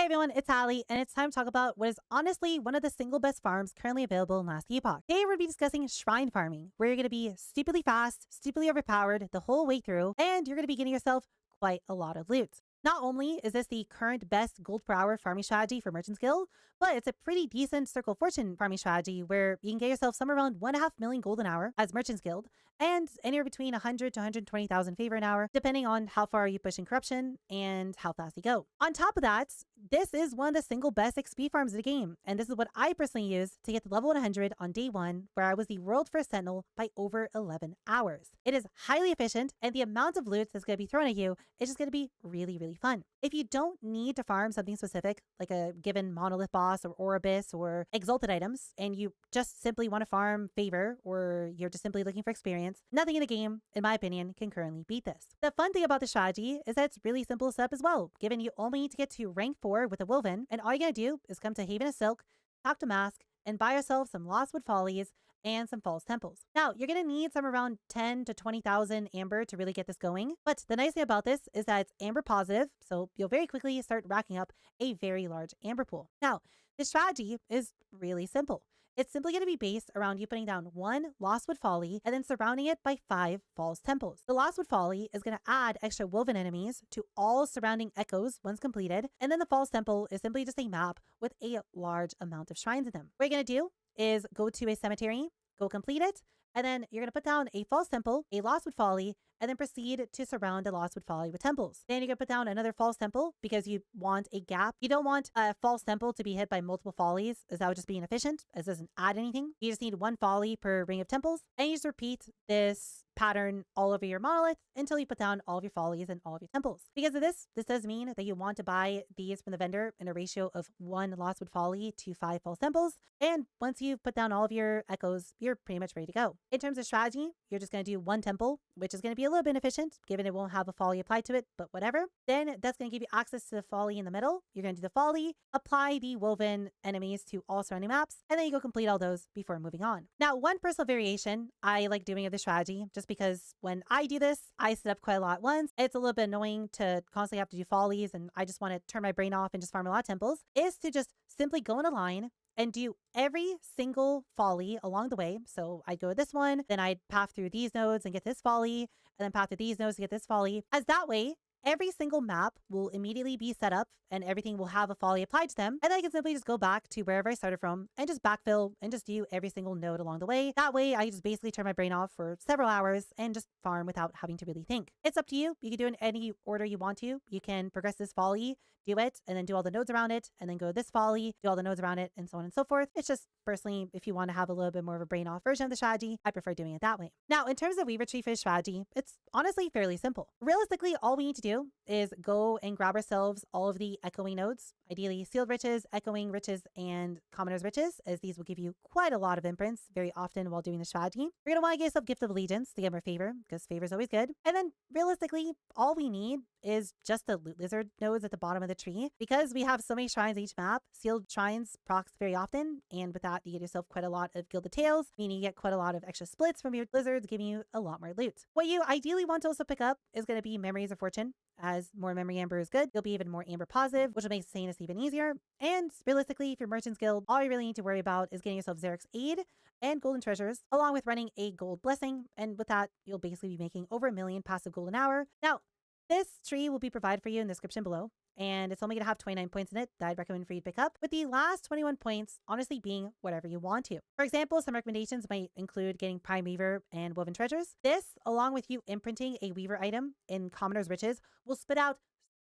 Hey everyone, it's Allie, and it's time to talk about what is honestly one of the single best farms currently available in last Epoch. Today we're going to be discussing shrine farming, where you're going to be stupidly fast, stupidly overpowered the whole way through, and you're going to be getting yourself quite a lot of loot. Not only is this the current best gold per hour farming strategy for Merchant's Guild, but it's a pretty decent Circle of Fortune farming strategy where you can get yourself somewhere around 1.5 million gold an hour as Merchant's Guild, and anywhere between 100 to 120,000 favor an hour, depending on how far you push in corruption and how fast you go. On top of that, this is one of the single best XP farms of the game, and this is what I personally used to get to level 100 on day 1, where I was the world first Sentinel by over 11 hours. It is highly efficient, and the amount of loot that's going to be thrown at you is just going to be really, really fun. If you don't need to farm something specific, like a given monolith boss or Oribus or exalted items, and you just simply want to farm favor, or you're just simply looking for experience, nothing in the game, in my opinion, can currently beat this. The fun thing about the strategy is that it's really simple to set up as well, given you only need to get to rank 4 with a Woven, and all you gotta do is come to Haven of Silk, talk to Mask, and buy yourself some Lostwood Follies and some false temples. Now, you're going to need some around 10 to 20,000 amber to really get this going. But the nice thing about this is that it's amber positive, so you'll very quickly start racking up a very large amber pool. Now, the strategy is really simple. It's simply going to be based around you putting down 1 Lostwood Folly and then surrounding it by 5 false temples. The Lostwood Folly is going to add extra woven enemies to all surrounding echoes once completed, and then the false temple is simply just a map with a large amount of shrines in them. What you're going to do is go to a cemetery, go complete it, and then you're going to put down a false temple, a Lostwood Folly, and then proceed to surround a Lostwood Folly with temples. Then you're going to put down another false temple because you want a gap. You don't want a false temple to be hit by multiple follies, as that would just be inefficient, as it doesn't add anything. You just need 1 folly per ring of temples, and you just repeat this pattern all over your monolith until you put down all of your follies and all of your temples. Because of this does mean that you want to buy these from the vendor in a ratio of 1 Lostwood Folly to 5 false temples. And once you've put down all of your echoes, you're pretty much ready to go. In terms of strategy, you're just going to do 1 temple, which is going to be a little bit inefficient given it won't have a folly applied to it, but whatever. Then that's going to give you access to the folly in the middle. You're going to do the folly, apply the woven enemies to all surrounding maps, and then you go complete all those before moving on. Now, one personal variation I like doing of this strategy, just because when I do this, I set up quite a lot at once. It's a little bit annoying to constantly have to do follies, and I just want to turn my brain off and just farm a lot of temples, is to just simply go in a line and do every single folly along the way. So I'd go to this one, then I'd path through these nodes and get this folly, and then path through these nodes to get this folly. As that way, every single map will immediately be set up and everything will have a folly applied to them. And then I can simply just go back to wherever I started from and just backfill and just do every single node along the way. That way, I just basically turn my brain off for several hours and just farm without having to really think. It's up to you. You can do it in any order you want to. You can progress this folly, do it, and then do all the nodes around it, and then go this folly, do all the nodes around it, and so on and so forth. It's just personally, if you want to have a little bit more of a brain off version of the strategy, I prefer doing it that way. Now, in terms of Weaver Tree Fish strategy, it's honestly fairly simple. Realistically, all we need to do is go and grab ourselves all of the echoing nodes, ideally sealed riches, echoing riches, and commoner's riches, as these will give you quite a lot of imprints very often while doing the strategy. You're going to want to get yourself Gift of Allegiance to get more favor, because favor is always good. And then realistically, all we need is just the loot lizard nodes at the bottom of the tree. Because we have so many shrines each map, sealed shrines procs very often, and with that you get yourself quite a lot of gilded tails, meaning you get quite a lot of extra splits from your lizards, giving you a lot more loot. What you ideally want to also pick up is going to be Memories of Fortune, as more memory amber is good. You'll be even more amber positive, which will make saying this even easier. And realistically, if you're Merchant's Guild, all you really need to worry about is getting yourself Xeric's Aid and golden treasures, along with running a gold blessing. And with that, you'll basically be making over 1 million passive gold an hour. Now, this tree will be provided for you in the description below, and it's only going to have 29 points in it that I'd recommend for you to pick up, with the last 21 points honestly being whatever you want to. For example, some recommendations might include getting Prime Weaver and Woven Treasures. This, along with you imprinting a Weaver item in Commoner's Riches, will spit out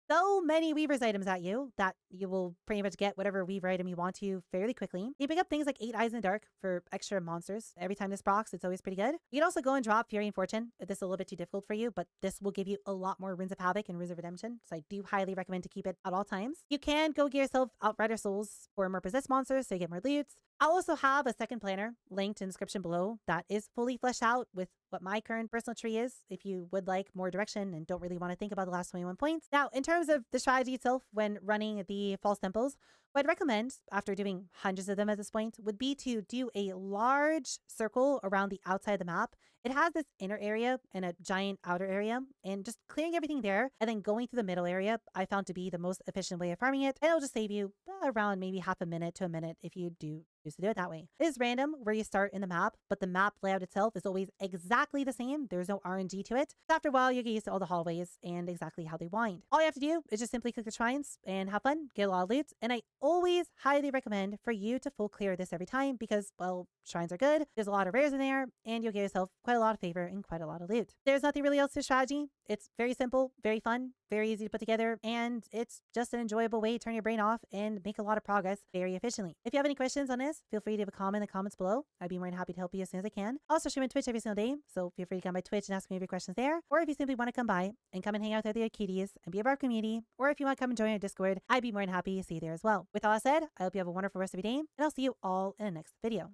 so many Weaver's items at you that you will pretty much get whatever Weaver item you want to fairly quickly. You pick up things like 8 Eyes in the Dark for extra monsters. Every time this procs, it's always pretty good. You can also go and drop Fury and Fortune if this is a little bit too difficult for you, but this will give you a lot more Runes of Havoc and Runes of Redemption, so I do highly recommend to keep it at all times. You can go get yourself Outrider Souls for more possessed monsters so you get more loots. I'll also have a second planner linked in the description below that is fully fleshed out with what my current personal tree is if you would like more direction and don't really want to think about the last 21 points. Now, in terms of the strategy itself when running the false temples, what I'd recommend after doing hundreds of them at this point would be to do a large circle around the outside of the map. It has this inner area and a giant outer area, and just clearing everything there and then going through the middle area I found to be the most efficient way of farming it, and it'll just save you around maybe half a minute to a minute if you do choose to do it that way. It is random where you start in the map, but the map layout itself is always exactly the same. There's no RNG to it. So after a while, you get used to all the hallways and exactly how they wind. All you have to do is just simply click the shrines and have fun, get a lot of loot. And I always highly recommend for you to full clear this every time because, well, shrines are good. There's a lot of rares in there and you'll get yourself quite a lot of favor and quite a lot of loot. There's nothing really else to strategy. It's very simple, very fun, very easy to put together, and it's just an enjoyable way to turn your brain off and make a lot of progress very efficiently. If you have any questions on this, feel free to leave a comment in the comments below. I'd be more than happy to help you as soon as I can. I also stream on Twitch every single day, so feel free to come by Twitch and ask me your questions there. Or if you simply want to come by and come and hang out with other cuties and be a part of our community, or if you want to come and join our Discord, I'd be more than happy to see you there as well. With all that said, I hope you have a wonderful rest of your day, and I'll see you all in the next video.